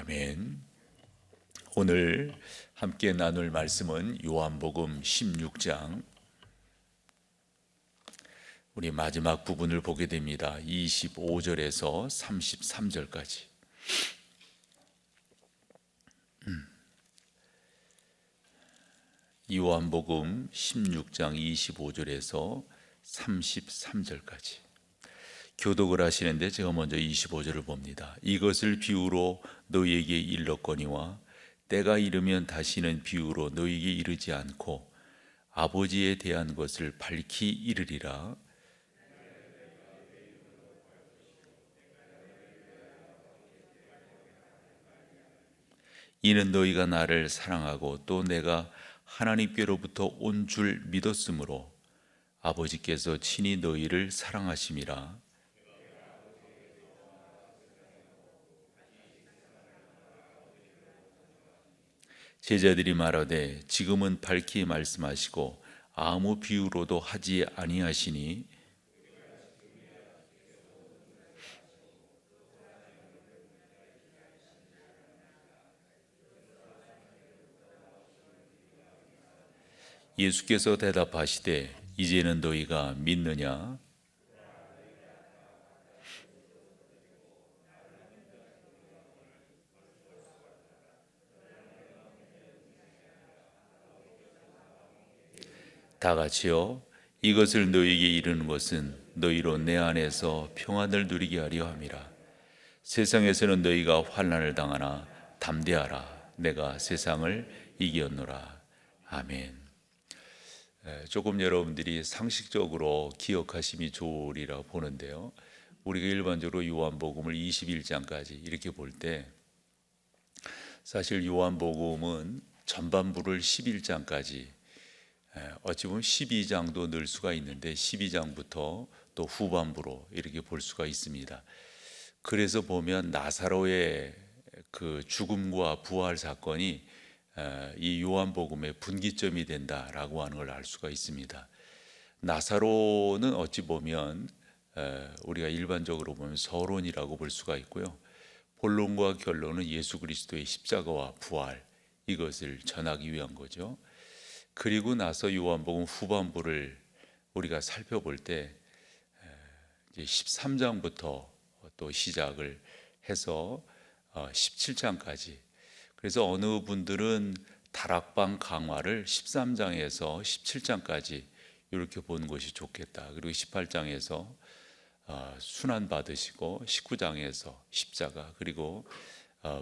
아멘. 오늘 함께 나눌 말씀은 요한복음 16장 우리 마지막 부분을 보게 됩니다. 25절에서 33절까지. 요한복음 16장 25절에서 33절까지. 교독을 하시는데 제가 먼저 25절을 봅니다. 이것을 비유로 너희에게 일렀거니와 때가 이르면 다시는 비유로 너희에게 이르지 않고 아버지에 대한 것을 밝히 이르리라. 이는 너희가 나를 사랑하고 또 내가 하나님께로부터 온 줄 믿었으므로 아버지께서 친히 너희를 사랑하심이라. 제자들이 말하되 지금은 밝히 말씀하시고 아무 비유로도 하지 아니하시니 예수께서 대답하시되 이제는 너희가 믿느냐? 다 같이요. 이것을 너희에게 이르는 것은 너희로 내 안에서 평안을 누리게 하려 함이라. 세상에서는 너희가 환난을 당하나 담대하라. 내가 세상을 이겼노라. 아멘. 조금 여러분들이 상식적으로 기억하심이 좋으리라 보는데요. 우리가 일반적으로 요한복음을 21장까지 이렇게 볼 때 사실 요한복음은 전반부를 11장까지 어찌 보면 12장도 넣을 수가 있는데 12장부터 또 후반부로 이렇게 볼 수가 있습니다. 그래서 보면 나사로의 그 죽음과 부활 사건이 이 요한복음의 분기점이 된다라고 하는 걸 알 수가 있습니다. 나사로는 어찌 보면 우리가 일반적으로 보면 서론이라고 볼 수가 있고요. 본론과 결론은 예수 그리스도의 십자가와 부활, 이것을 전하기 위한 거죠. 그리고 나서 요한복음 후반부를 우리가 살펴볼 때 13장부터 또 시작을 해서 17장까지, 그래서 어느 분들은 다락방 강화를 13장에서 17장까지 이렇게 보는 것이 좋겠다. 그리고 18장에서 순환 받으시고 19장에서 십자가, 그리고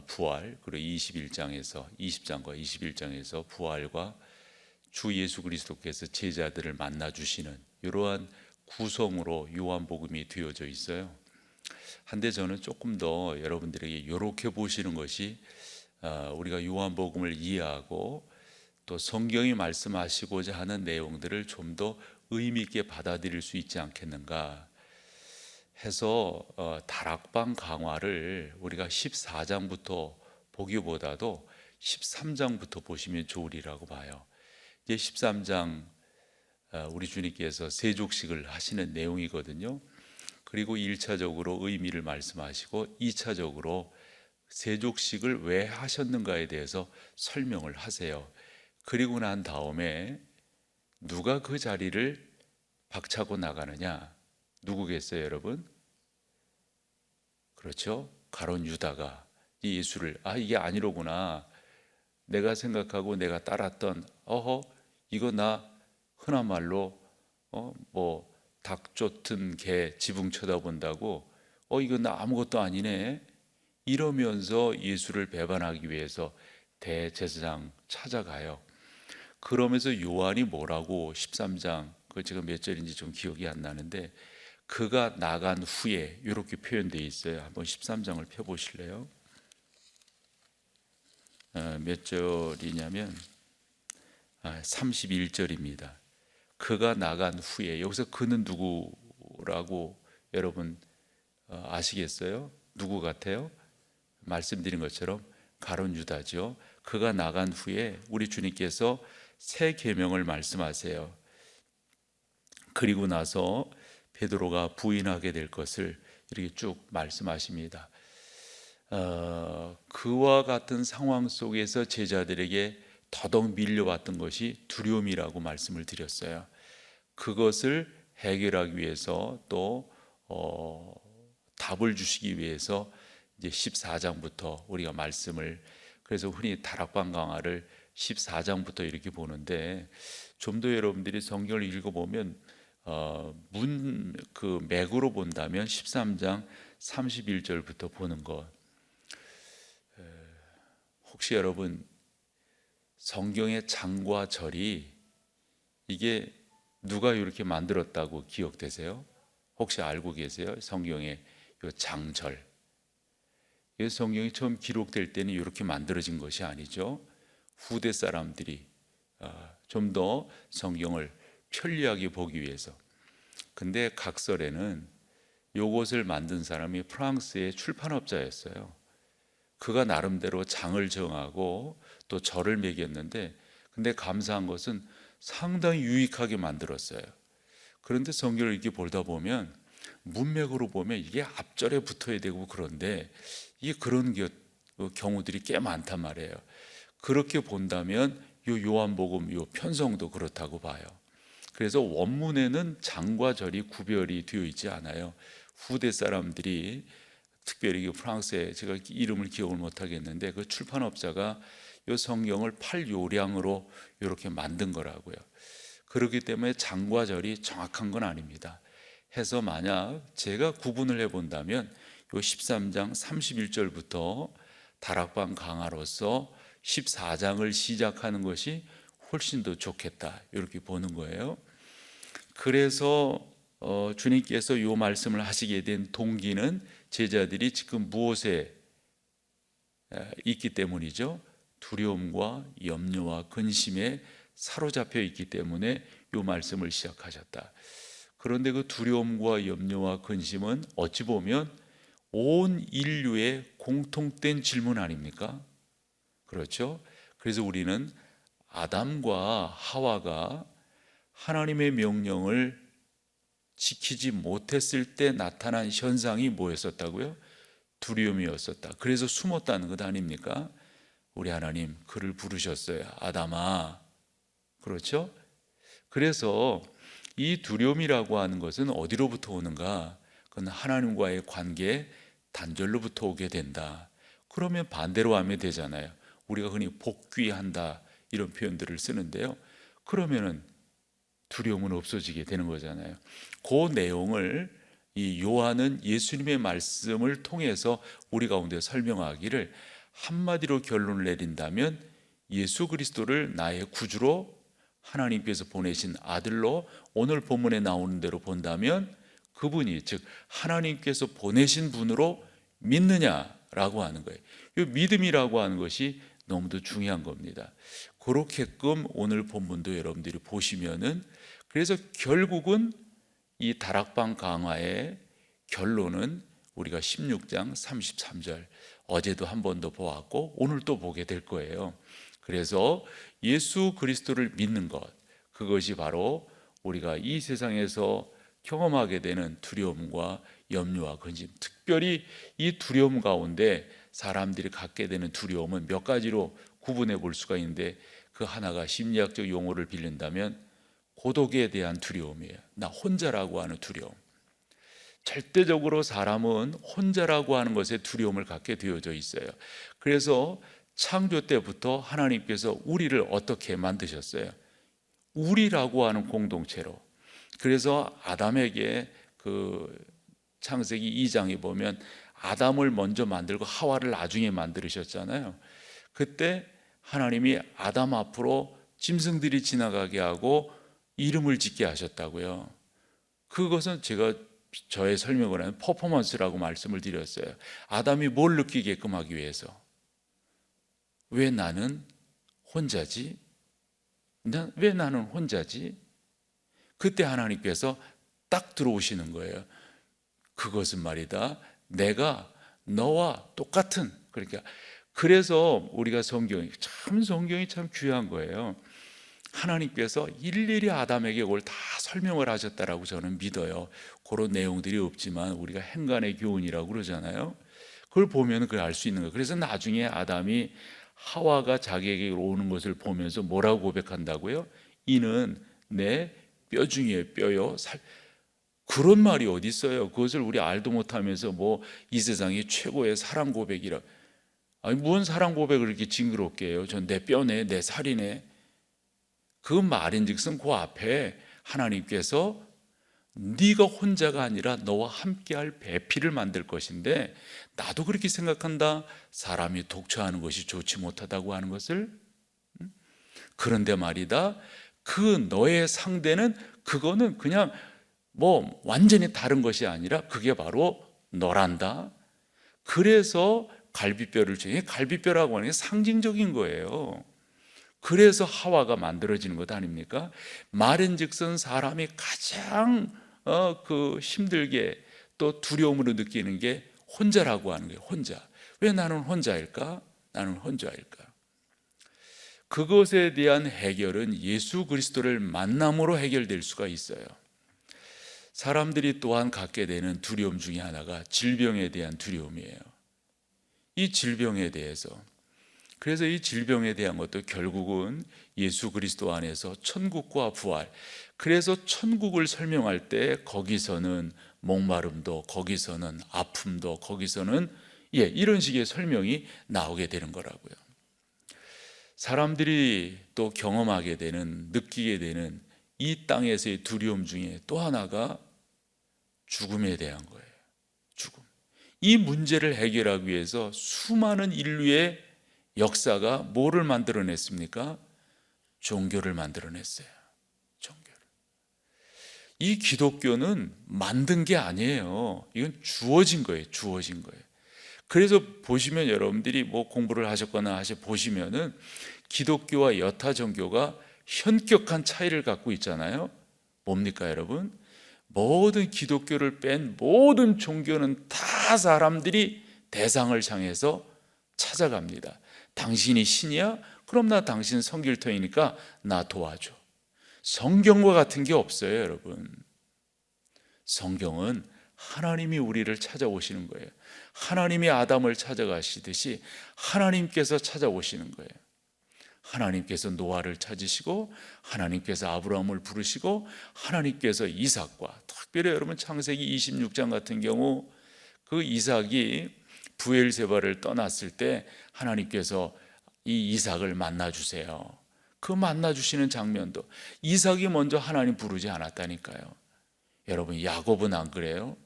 부활, 그리고 21장에서 20장과 21장에서 부활과 주 예수 그리스도께서 제자들을 만나 주시는 이러한 구성으로 요한복음이 되어져 있어요. 한데 저는 조금 더 여러분들에게 이렇게 보시는 것이 우리가 요한복음을 이해하고 또 성경이 말씀하시고자 하는 내용들을 좀 더 의미 있게 받아들일 수 있지 않겠는가 해서 다락방 강화를 우리가 14장부터 보기보다도 13장부터 보시면 좋으리라고 봐요. 이제 13장 우리 주님께서 세족식을 하시는 내용이거든요. 그리고 1차적으로 의미를 말씀하시고 2차적으로 세족식을 왜 하셨는가에 대해서 설명을 하세요. 그리고 난 다음에 누가 그 자리를 박차고 나가느냐? 누구겠어요, 여러분? 그렇죠? 가룟 유다가 예수를 이게 아니로구나. 내가 생각하고 내가 따랐던 이거 나 흔한 말로 닭 쫓은 개 지붕 쳐다본다고 이거 나 아무것도 아니네 이러면서 예수를 배반하기 위해서 대제사장 찾아가요. 그러면서 요한이 뭐라고 13장 그 제가 몇 절인지 좀 기억이 안 나는데 그가 나간 후에 이렇게 표현되어 있어요. 한번 13장을 펴보실래요? 몇 절이냐면 31절입니다. 그가 나간 후에, 여기서 그는 누구라고 여러분 아시겠어요? 누구 같아요? 말씀드린 것처럼 가룟 유다죠. 그가 나간 후에 우리 주님께서 새 계명을 말씀하세요. 그리고 나서 베드로가 부인하게 될 것을 이렇게 쭉 말씀하십니다. 그와 같은 상황 속에서 제자들에게 더더욱 밀려왔던 것이 두려움이라고 말씀을 드렸어요. 그것을 해결하기 위해서 또 답을 주시기 위해서 이제 14장부터 우리가 말씀을, 그래서 흔히 다락방 강화를 14장부터 이렇게 보는데, 좀 더 여러분들이 성경을 읽어보면 그 맥으로 본다면 13장 31절부터 보는 것. 혹시 여러분 성경의 장과 절이 이게 누가 이렇게 만들었다고 기억되세요? 혹시 알고 계세요? 성경의 이 장절, 이 성경이 처음 기록될 때는 이렇게 만들어진 것이 아니죠. 후대 사람들이 좀 더 성경을 편리하게 보기 위해서. 근데 각설에는 요것을 만든 사람이 프랑스의 출판업자였어요. 그가 나름대로 장을 정하고 또 절을 매겼는데, 근데 감사한 것은 상당히 유익하게 만들었어요. 그런데 성경을 이렇게 보다 보면 문맥으로 보면 이게 앞절에 붙어야 되고, 그런데 이게 그런 경우들이 꽤 많단 말이에요. 그렇게 본다면 요 요한복음 요 편성도 그렇다고 봐요. 그래서 원문에는 장과 절이 구별이 되어 있지 않아요. 후대 사람들이, 특별히 프랑스에 제가 이름을 기억을 못 하겠는데, 그 출판업자가 이 성경을 팔요량으로 이렇게 만든 거라고요. 그렇기 때문에 장과 절이 정확한 건 아닙니다. 해서 만약 제가 구분을 해본다면 요 13장 31절부터 다락방 강화로서 14장을 시작하는 것이 훨씬 더 좋겠다, 이렇게 보는 거예요. 그래서 주님께서 이 말씀을 하시게 된 동기는 제자들이 지금 무엇에 있기 때문이죠. 두려움과 염려와 근심에 사로잡혀 있기 때문에 이 말씀을 시작하셨다. 그런데 그 두려움과 염려와 근심은 어찌 보면 온 인류의 공통된 질문 아닙니까? 그렇죠? 그래서 우리는 아담과 하와가 하나님의 명령을 지키지 못했을 때 나타난 현상이 뭐였었다고요? 두려움이었었다. 그래서 숨었다는 것 아닙니까? 우리 하나님 그를 부르셨어요. 아담아. 그렇죠? 그래서 이 두려움이라고 하는 것은 어디로부터 오는가? 그건 하나님과의 관계 단절로부터 오게 된다. 그러면 반대로 하면 되잖아요. 우리가 흔히 복귀한다 이런 표현들을 쓰는데요. 그러면은 두려움은 없어지게 되는 거잖아요. 그 내용을 이 요한은 예수님의 말씀을 통해서 우리 가운데 설명하기를, 한마디로 결론을 내린다면 예수 그리스도를 나의 구주로 하나님께서 보내신 아들로, 오늘 본문에 나오는 대로 본다면 그분이, 즉 하나님께서 보내신 분으로 믿느냐라고 하는 거예요. 이 믿음이라고 하는 것이 너무도 중요한 겁니다. 그렇게끔 오늘 본문도 여러분들이 보시면은, 그래서 결국은 이 다락방 강화의 결론은 우리가 16장 33절, 어제도 한 번 더 보았고 오늘 또 보게 될 거예요. 그래서 예수 그리스도를 믿는 것, 그것이 바로 우리가 이 세상에서 경험하게 되는 두려움과 염려와 근심, 특별히 이 두려움 가운데 사람들이 갖게 되는 두려움은 몇 가지로 구분해 볼 수가 있는데, 그 하나가 심리학적 용어를 빌린다면 고독에 대한 두려움이에요. 나 혼자라고 하는 두려움. 절대적으로 사람은 혼자라고 하는 것에 두려움을 갖게 되어져 있어요. 그래서 창조 때부터 하나님께서 우리를 어떻게 만드셨어요? 우리라고 하는 공동체로. 그래서 아담에게 그 창세기 2장에 보면 아담을 먼저 만들고 하와를 나중에 만들으셨잖아요. 그때 하나님이 아담 앞으로 짐승들이 지나가게 하고 이름을 짓게 하셨다고요. 그것은 제가 저의 설명을 하는 퍼포먼스라고 말씀을 드렸어요. 아담이 뭘 느끼게끔 하기 위해서. 왜 나는 혼자지? 왜 나는 혼자지? 그때 하나님께서 딱 들어오시는 거예요. 그것은 말이다, 내가 너와 똑같은, 그러니까 그래서 우리가 성경이 참 귀한 거예요. 하나님께서 일일이 아담에게 그걸 다 설명을 하셨다라고 저는 믿어요. 그런 내용들이 없지만 우리가 행간의 교훈이라고 그러잖아요. 그걸 보면 그걸 알 수 있는 거예요. 그래서 나중에 아담이 하와가 자기에게 오는 것을 보면서 뭐라고 고백한다고요? 이는 내 뼈 중에 뼈요. 그런 말이 어디 있어요? 그것을 우리 알도 못하면서 뭐 이 세상의 최고의 사랑 고백이라. 아니 무슨 사랑 고백을 이렇게 징그럽게 해요? 전 내 뼈네, 내 살이네. 그 말인즉슨 그 앞에 하나님께서 네가 혼자가 아니라 너와 함께할 배필을 만들 것인데, 나도 그렇게 생각한다. 사람이 독처하는 것이 좋지 못하다고 하는 것을. 그런데 말이다, 그 너의 상대는 그거는 그냥 뭐 완전히 다른 것이 아니라 그게 바로 너란다. 그래서 갈비뼈를 중에 갈비뼈라고 하는 게 상징적인 거예요. 그래서 하와가 만들어지는 것 아닙니까? 말인즉슨 사람이 가장 힘들게 또 두려움으로 느끼는 게 혼자라고 하는 거예요. 혼자. 왜 나는 혼자일까? 나는 혼자일까? 그것에 대한 해결은 예수 그리스도를 만남으로 해결될 수가 있어요. 사람들이 또한 갖게 되는 두려움 중에 하나가 질병에 대한 두려움이에요. 이 질병에 대해서, 그래서 이 질병에 대한 것도 결국은 예수 그리스도 안에서 천국과 부활, 그래서 천국을 설명할 때 거기서는 목마름도, 거기서는 아픔도, 거기서는 이런 식의 설명이 나오게 되는 거라고요. 사람들이 또 경험하게 되는, 느끼게 되는 이 땅에서의 두려움 중에 또 하나가 죽음에 대한 거예요. 죽음. 이 문제를 해결하기 위해서 수많은 인류의 역사가 뭐를 만들어냈습니까? 종교를 만들어냈어요. 종교를. 이 기독교는 만든 게 아니에요. 이건 주어진 거예요. 주어진 거예요. 그래서 보시면 여러분들이 뭐 공부를 하셨거나 보시면은 기독교와 여타 종교가 현격한 차이를 갖고 있잖아요. 뭡니까 여러분? 모든 기독교를 뺀 모든 종교는 다 사람들이 대상을 향해서 찾아갑니다. 당신이 신이야? 그럼 나 당신 성길터이니까 나 도와줘. 성경과 같은 게 없어요, 여러분. 성경은 하나님이 우리를 찾아오시는 거예요. 하나님이 아담을 찾아가시듯이 하나님께서 찾아오시는 거예요. 하나님께서 노아를 찾으시고, 하나님께서 아브라함을 부르시고, 하나님께서 이삭과, 특별히 여러분 창세기 26장 같은 경우 그 이삭이 부엘세바를 떠났을 때 하나님께서 이 이삭을 만나주세요. 그 만나주시는 장면도 이삭이 먼저 하나님 부르지 않았다니까요. 여러분 야곱은 안 그래요?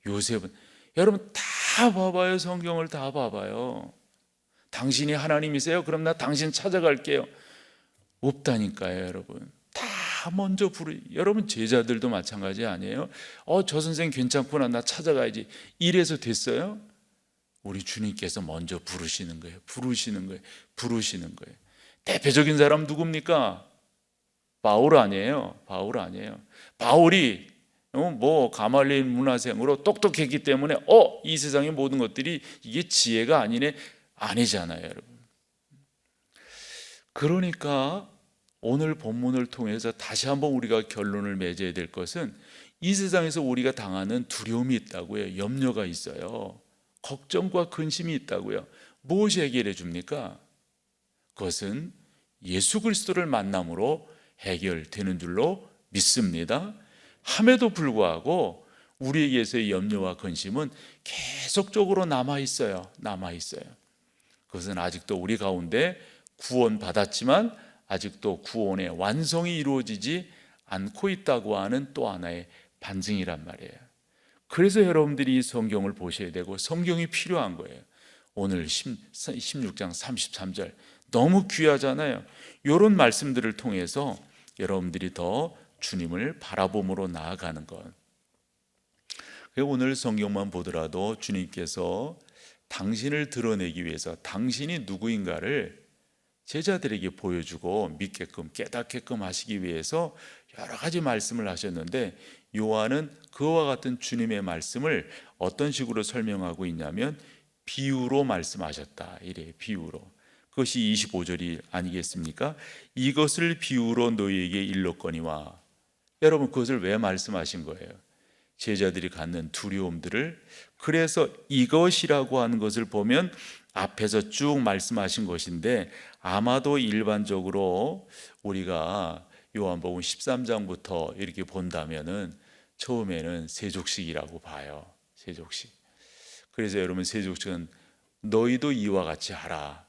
요셉은, 여러분 다 봐봐요. 성경을 다 봐봐요. 당신이 하나님이세요? 그럼 나 당신 찾아갈게요. 없다니까요, 여러분. 다 먼저 여러분 제자들도 마찬가지 아니에요? 저 선생 괜찮구나, 나 찾아가야지. 이래서 됐어요? 우리 주님께서 먼저 부르시는 거예요. 부르시는 거예요. 부르시는 거예요. 대표적인 사람 누굽니까? 바울 아니에요? 바울 아니에요? 바울이 뭐 가말리엘 문화생으로 똑똑했기 때문에 이 세상의 모든 것들이 이게 지혜가 아니네, 아니잖아요, 여러분. 그러니까 오늘 본문을 통해서 다시 한번 우리가 결론을 맺어야 될 것은 이 세상에서 우리가 당하는 두려움이 있다고요. 염려가 있어요. 걱정과 근심이 있다고요. 무엇이 해결해 줍니까? 그것은 예수 그리스도를 만남으로 해결되는 줄로 믿습니다. 함에도 불구하고 우리에게서의 염려와 근심은 계속적으로 남아 있어요. 그것은 아직도 우리 가운데 구원받았지만 아직도 구원의 완성이 이루어지지 않고 있다고 하는 또 하나의 반증이란 말이에요. 그래서 여러분들이 이 성경을 보셔야 되고 성경이 필요한 거예요. 오늘 16장 33절 너무 귀하잖아요. 이런 말씀들을 통해서 여러분들이 더 주님을 바라봄으로 나아가는 것. 오늘 성경만 보더라도 주님께서 당신을 드러내기 위해서 당신이 누구인가를 제자들에게 보여주고 믿게끔 깨닫게끔 하시기 위해서 여러 가지 말씀을 하셨는데, 요한은 그와 같은 주님의 말씀을 어떤 식으로 설명하고 있냐면 비유로 말씀하셨다. 이래, 비유로. 그것이 25절이 아니겠습니까? 이것을 비유로 너희에게 일렀거니와. 여러분 그것을 왜 말씀하신 거예요? 제자들이 갖는 두려움들을, 그래서 이것이라고 하는 것을 보면 앞에서 쭉 말씀하신 것인데, 아마도 일반적으로 우리가 요한복음 13장부터 이렇게 본다면은 처음에는 세족식이라고 봐요. 세족식. 그래서 여러분, 세족식은 너희도 이와 같이 하라.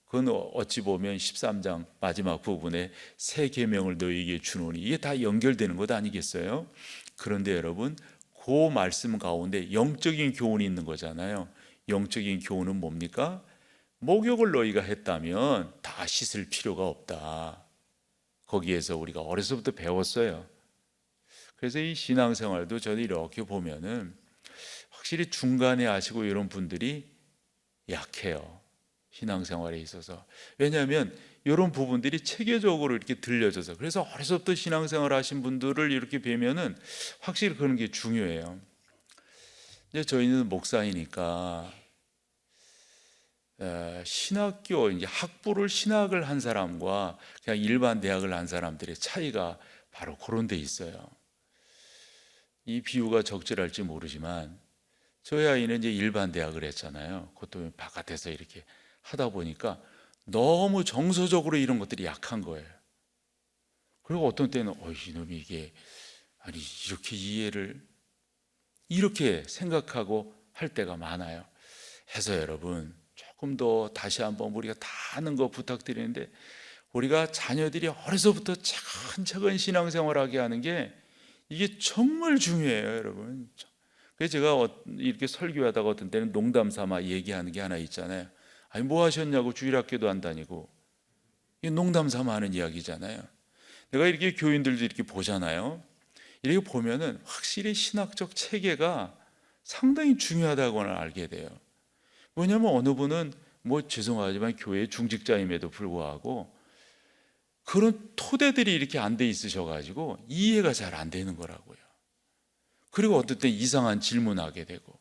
그건 어찌 보면 13장 마지막 부분에 새 계명을 너희에게 주노니, 이게 다 연결되는 것 아니겠어요? 그런데 여러분, 그 말씀 가운데 영적인 교훈이 있는 거잖아요. 영적인 교훈은 뭡니까? 목욕을 너희가 했다면 다 씻을 필요가 없다. 거기에서 우리가 어려서부터 배웠어요. 그래서 이 신앙생활도 저는 이렇게 보면은 확실히 중간에 하시고 이런 분들이 약해요. 신앙생활에 있어서. 왜냐하면 이런 부분들이 체계적으로 이렇게 들려져서, 그래서 어려서부터 신앙생활 하신 분들을 이렇게 뵈면은 확실히 그런 게 중요해요. 이제 저희는 목사이니까 신학교 이제 학부를 신학을 한 사람과 그냥 일반 대학을 한 사람들의 차이가 바로 그런 데 있어요. 이 비유가 적절할지 모르지만 저희 아이는 이제 일반 대학을 했잖아요. 그것도 바깥에서 이렇게 하다 보니까 너무 정서적으로 이런 것들이 약한 거예요. 그리고 어떤 때는 이놈이 이게 아니 이렇게 이해를 이렇게 생각하고 할 때가 많아요. 해서 여러분, 조금 더 다시 한번 우리가 다 아는 거 부탁드리는데, 우리가 자녀들이 어려서부터 차근차근 신앙생활하게 하는 게 이게 정말 중요해요, 여러분. 그래서 제가 이렇게 설교하다가 어떤 때는 농담 삼아 얘기하는 게 하나 있잖아요. 아니 뭐 하셨냐고, 주일학교도 안 다니고. 이게 농담 삼아 하는 이야기잖아요. 내가 이렇게 교인들도 이렇게 보잖아요. 이렇게 보면은 확실히 신학적 체계가 상당히 중요하다고는 알게 돼요. 왜냐하면 어느 분은 뭐 죄송하지만 교회 중직자임에도 불구하고 그런 토대들이 이렇게 안 돼 있으셔가지고 이해가 잘 안 되는 거라고요. 그리고 어떨 때 이상한 질문하게 되고,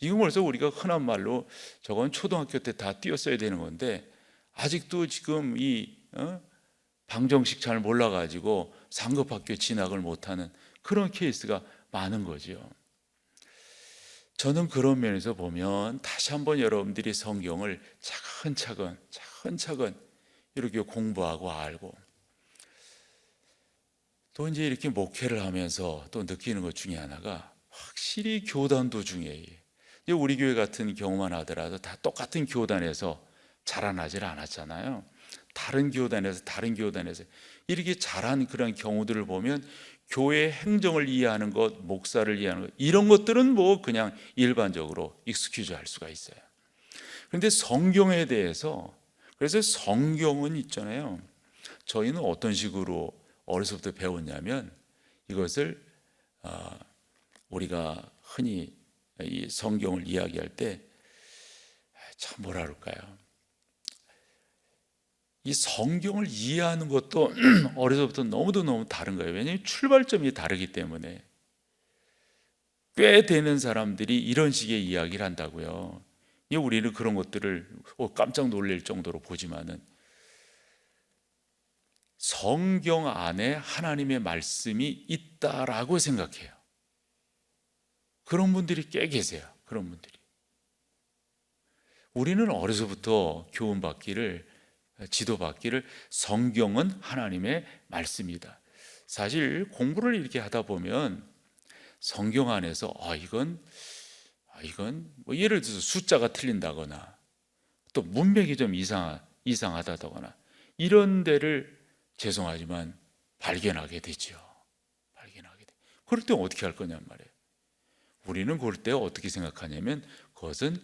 이건 벌써 우리가 흔한 말로 저건 초등학교 때 다 띄었어야 되는 건데 아직도 지금 이 방정식 잘 몰라가지고 상급학교 진학을 못하는 그런 케이스가 많은 거죠. 저는 그런 면에서 보면 다시 한번 여러분들이 성경을 차근차근 이렇게 공부하고 알고, 또 이제 이렇게 목회를 하면서 또 느끼는 것 중에 하나가 확실히 교단도 중요해요. 우리 교회 같은 경우만 하더라도 다 똑같은 교단에서 자라나질 않았잖아요. 다른 교단에서 이렇게 자란 그런 경우들을 보면 교회 행정을 이해하는 것, 목사를 이해하는 것, 이런 것들은 뭐 그냥 일반적으로 익스큐즈 할 수가 있어요. 그런데 성경에 대해서, 그래서 성경은 있잖아요. 저희는 어떤 식으로 어려서부터 배웠냐면, 이것을 우리가 흔히 이 성경을 이야기할 때 참 뭐라 그럴까요? 이 성경을 이해하는 것도 어려서부터 너무 다른 거예요. 왜냐하면 출발점이 다르기 때문에. 꽤 되는 사람들이 이런 식의 이야기를 한다고요. 우리는 그런 것들을 깜짝 놀랄 정도로 보지만은, 성경 안에 하나님의 말씀이 있다라고 생각해요. 그런 분들이 꽤 계세요. 그런 분들이. 우리는 어려서부터 지도받기를 성경은 하나님의 말씀이다. 사실 공부를 이렇게 하다 보면 성경 안에서 이건 뭐 예를 들어서 숫자가 틀린다거나 또 문맥이 좀 이상하다거나 이런 데를 죄송하지만 발견하게 되죠. 그럴 때 어떻게 할 거냔 말이에요. 우리는 그럴 때 어떻게 생각하냐면 그것은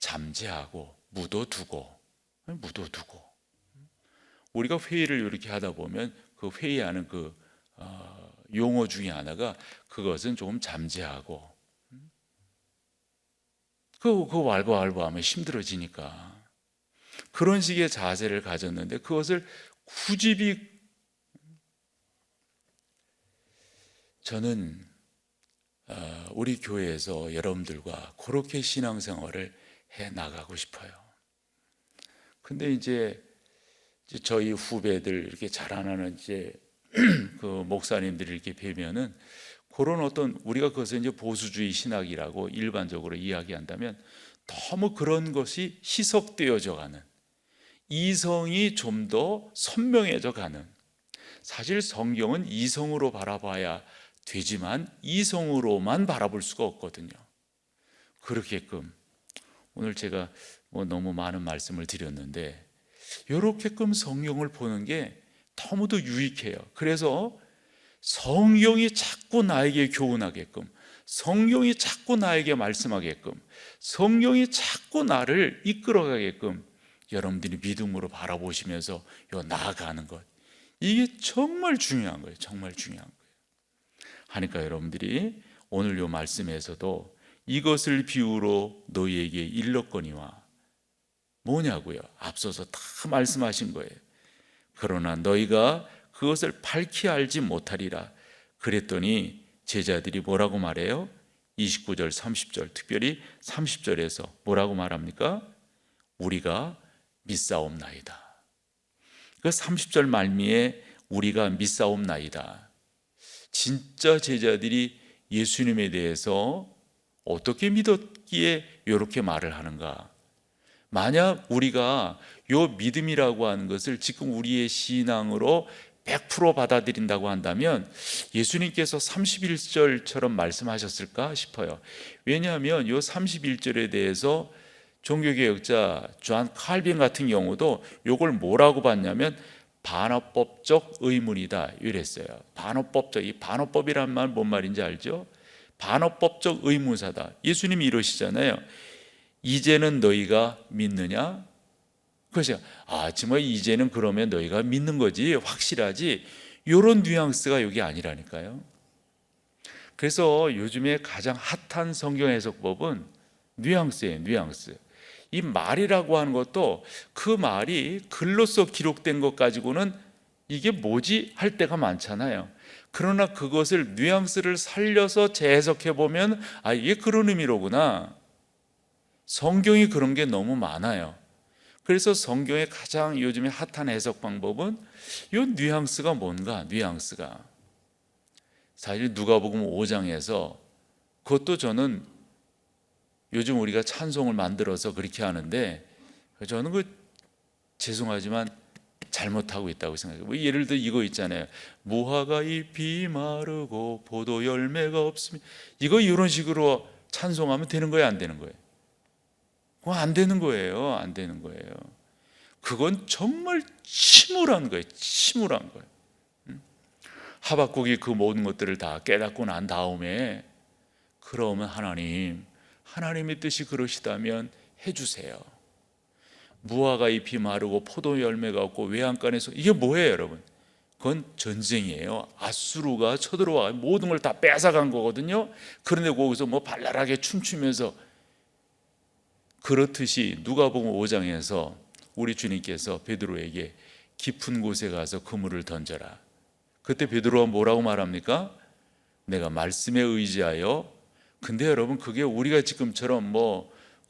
잠재하고 묻어두고 우리가 회의를 이렇게 하다 보면 그 회의하는 그 용어 중에 하나가 그것은 조금 잠재하고, 그거 왈가왈부하면 힘들어지니까 그런 식의 자세를 가졌는데, 그것을 굳이 저는 우리 교회에서 여러분들과 그렇게 신앙생활을 해 나가고 싶어요. 근데 이제 저희 후배들 이렇게 자라나는 이제 그 목사님들이 이렇게 뵈면은 그런 어떤 우리가 그것을 이제 보수주의 신학이라고 일반적으로 이야기한다면 너무 그런 것이 희석되어져 가는, 이성이 좀 더 선명해져 가는, 사실 성경은 이성으로 바라봐야 되지만 이성으로만 바라볼 수가 없거든요. 그렇게끔 오늘 제가 너무 많은 말씀을 드렸는데 이렇게끔 성경을 보는 게 너무도 유익해요. 그래서 성경이 자꾸 나에게 교훈하게끔, 성경이 자꾸 나에게 말씀하게끔, 성경이 자꾸 나를 이끌어가게끔 여러분들이 믿음으로 바라보시면서 나아가는 것, 이게 정말 중요한 거예요. 정말 중요한 거예요. 하니까 여러분들이 오늘 요 말씀에서도 이것을 비유로 너희에게 일렀거니와 뭐냐고요? 앞서서 다 말씀하신 거예요. 그러나 너희가 그것을 밝히 알지 못하리라. 그랬더니 제자들이 뭐라고 말해요? 29절 30절, 특별히 30절에서 뭐라고 말합니까? 우리가 믿사옵나이다. 그 30절 말미에 우리가 믿사옵나이다. 진짜 제자들이 예수님에 대해서 어떻게 믿었기에 이렇게 말을 하는가? 만약 우리가 요 믿음이라고 하는 것을 지금 우리의 신앙으로 100% 받아들인다고 한다면 예수님께서 31절처럼 말씀하셨을까 싶어요. 왜냐하면 요 31절에 대해서 종교개혁자 존 칼빈 같은 경우도 요걸 뭐라고 봤냐면 반어법적 의문이다 이랬어요. 반어법적, 이 반어법이란 말 뭔 말인지 알죠? 반어법적 의문사다. 예수님이 이러시잖아요. 이제는 너희가 믿느냐? 그래서 정말 이제는 그러면 너희가 믿는 거지, 확실하지, 이런 뉘앙스가 여기 아니라니까요. 그래서 요즘에 가장 핫한 성경 해석법은 뉘앙스예요. 뉘앙스. 이 말이라고 하는 것도 그 말이 글로써 기록된 것 가지고는 이게 뭐지 할 때가 많잖아요. 그러나 그것을 뉘앙스를 살려서 재해석해 보면 이게 그런 의미로구나. 성경이 그런 게 너무 많아요. 그래서 성경의 가장 요즘에 핫한 해석 방법은 이 뉘앙스가 뭔가, 뉘앙스가 사실 누가복음 5장에서 그것도 저는 요즘 우리가 찬송을 만들어서 그렇게 하는데 저는 죄송하지만 잘못하고 있다고 생각해요. 예를 들어 이거 있잖아요. 무화과 잎이 마르고 포도 열매가 없으면, 이거 이런 식으로 찬송하면 되는 거예요, 안 되는 거예요? 안 되는 거예요. 안 되는 거예요. 그건 정말 침울한 거예요. 침울한 거예요. 하박국이 그 모든 것들을 다 깨닫고 난 다음에 그러면 하나님의 뜻이 그러시다면 해주세요. 무화과 잎이 마르고 포도 열매가 없고 외양간에서, 이게 뭐예요 여러분? 그건 전쟁이에요. 아수르가 쳐들어와 모든 걸 다 뺏어간 거거든요. 그런데 거기서 발랄하게 춤추면서, 그렇듯이 누가복음 5장에서 우리 주님께서 베드로에게 깊은 곳에 가서 그물을 던져라. 그때 베드로가 뭐라고 말합니까? 내가 말씀에 의지하여. 근데 여러분 그게 우리가 지금처럼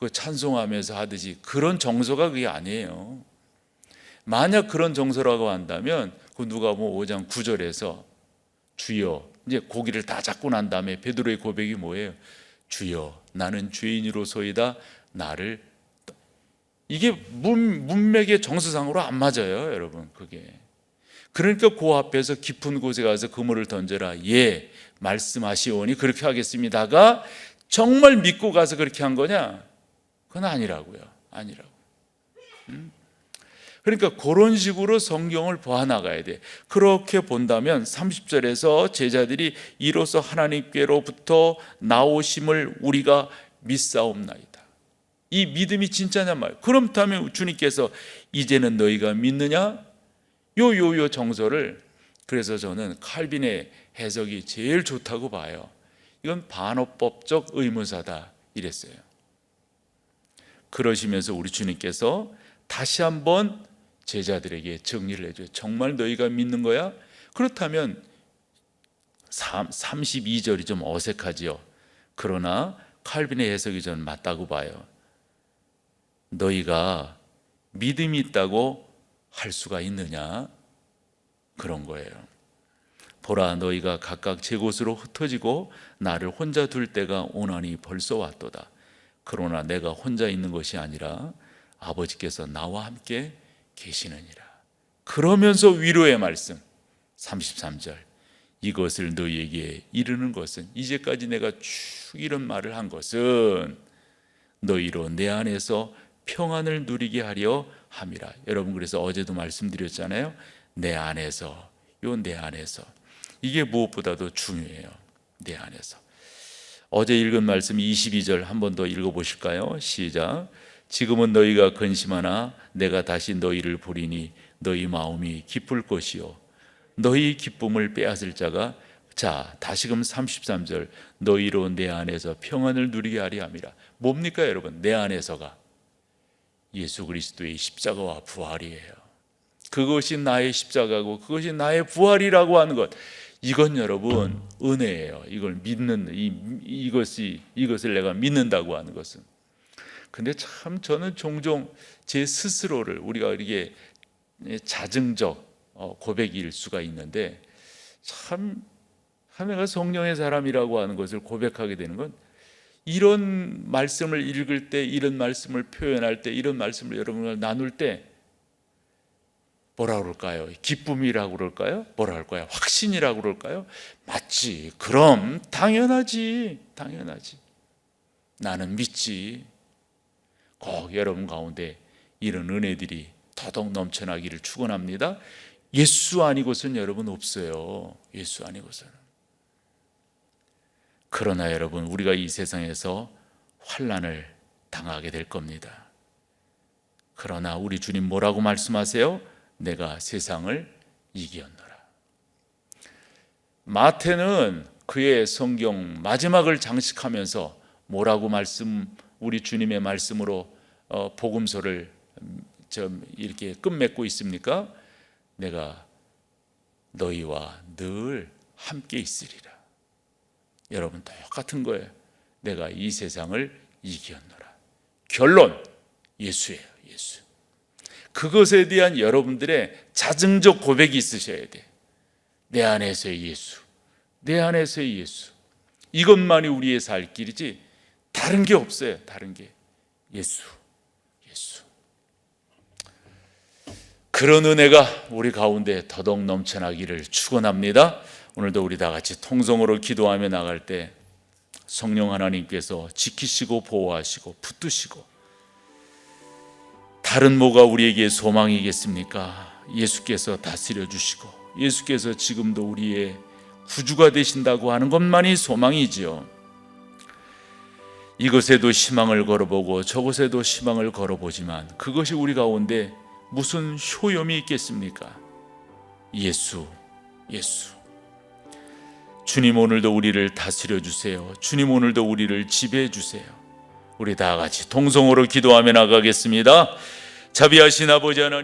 그 찬송하면서 하듯이 그런 정서가 그게 아니에요. 만약 그런 정서라고 한다면 그 누가복음 5장 9절에서 주여, 이제 고기를 다 잡고 난 다음에 베드로의 고백이 뭐예요? 주여, 나는 죄인으로소이다. 나를. 이게 문맥의 정서상으로 안 맞아요, 여러분. 그게. 그러니까 그 앞에서 깊은 곳에 가서 그물을 던져라. 예, 말씀하시오니 그렇게 하겠습니다가 정말 믿고 가서 그렇게 한 거냐? 그건 아니라고요. 아니라고. 그러니까 그런 식으로 성경을 보아나가야 돼. 그렇게 본다면 30절에서 제자들이 이로써 하나님께로부터 나오심을 우리가 믿사옵나이다. 이 믿음이 진짜냐 말. 그렇다면 주님께서 이제는 너희가 믿느냐? 요 정서를, 그래서 저는 칼빈의 해석이 제일 좋다고 봐요. 이건 반어법적 의문사다 이랬어요. 그러시면서 우리 주님께서 다시 한번 제자들에게 정리를 해줘요. 정말 너희가 믿는 거야? 그렇다면 32절이 좀 어색하지요. 그러나 칼빈의 해석이 저는 맞다고 봐요. 너희가 믿음이 있다고 할 수가 있느냐? 그런 거예요. 보라, 너희가 각각 제 곳으로 흩어지고 나를 혼자 둘 때가 오나니 벌써 왔도다. 그러나 내가 혼자 있는 것이 아니라 아버지께서 나와 함께 계시느니라. 그러면서 위로의 말씀 33절, 이것을 너희에게 이르는 것은, 이제까지 내가 쭉 이런 말을 한 것은 너희로 내 안에서 평안을 누리게 하려 함이라. 여러분, 그래서 어제도 말씀드렸잖아요. 내 안에서, 내 안에서, 이게 무엇보다도 중요해요. 내 안에서. 어제 읽은 말씀 22절 한 번 더 읽어보실까요? 시작. 지금은 너희가 근심하나 내가 다시 너희를 보리니 너희 마음이 기쁠 것이요 너희 기쁨을 빼앗을 자가, 자 다시금 33절, 너희로 내 안에서 평안을 누리게 하려 함이라. 뭡니까 여러분? 내 안에서가 예수 그리스도의 십자가와 부활이에요. 그것이 나의 십자가고 그것이 나의 부활이라고 하는 것, 이건 여러분 은혜예요. 이걸 믿는, 이것을 내가 믿는다고 하는 것은. 근데 참 저는 종종 제 스스로를, 우리가 이렇게 자증적 고백일 수가 있는데, 참 내가 성령의 사람이라고 하는 것을 고백하게 되는 건, 이런 말씀을 읽을 때, 이런 말씀을 표현할 때, 이런 말씀을 여러분과 나눌 때 뭐라 그럴까요? 기쁨이라고 그럴까요? 뭐라 그럴까요? 확신이라고 그럴까요? 맞지, 그럼 당연하지, 나는 믿지. 꼭 여러분 가운데 이런 은혜들이 더더욱 넘쳐나기를 축원합니다. 예수 아니고선 여러분 없어요. 예수 아니고서는. 그러나 여러분, 우리가 이 세상에서 환난을 당하게 될 겁니다. 그러나 우리 주님 뭐라고 말씀하세요? 내가 세상을 이기었노라. 마태는 그의 성경 마지막을 장식하면서 뭐라고 우리 주님의 말씀으로 복음서를 이렇게 끝맺고 있습니까? 내가 너희와 늘 함께 있으리라. 여러분, 똑같은 거예요. 내가 이 세상을 이기었노라. 결론, 예수예요. 예수. 그것에 대한 여러분들의 자증적 고백이 있으셔야 돼. 내 안에서의 예수, 내 안에서의 예수. 이것만이 우리의 살 길이지 다른 게 없어요. 다른 게. 예수. 그런 은혜가 우리 가운데 더더욱 넘쳐나기를 축원합니다. 오늘도 우리 다 같이 통성으로 기도하며 나갈 때 성령 하나님께서 지키시고 보호하시고 붙드시고, 다른 뭐가 우리에게 소망이겠습니까? 예수께서 다스려 주시고 예수께서 지금도 우리의 구주가 되신다고 하는 것만이 소망이지요. 이것에도 희망을 걸어보고 저것에도 희망을 걸어보지만 그것이 우리 가운데 무슨 효용이 있겠습니까? 예수. 주님, 오늘도 우리를 다스려 주세요. 주님, 오늘도 우리를 지배해 주세요. 우리 다 같이 통성으로 기도하며 나가겠습니다. 자비하신 아버지 하나님,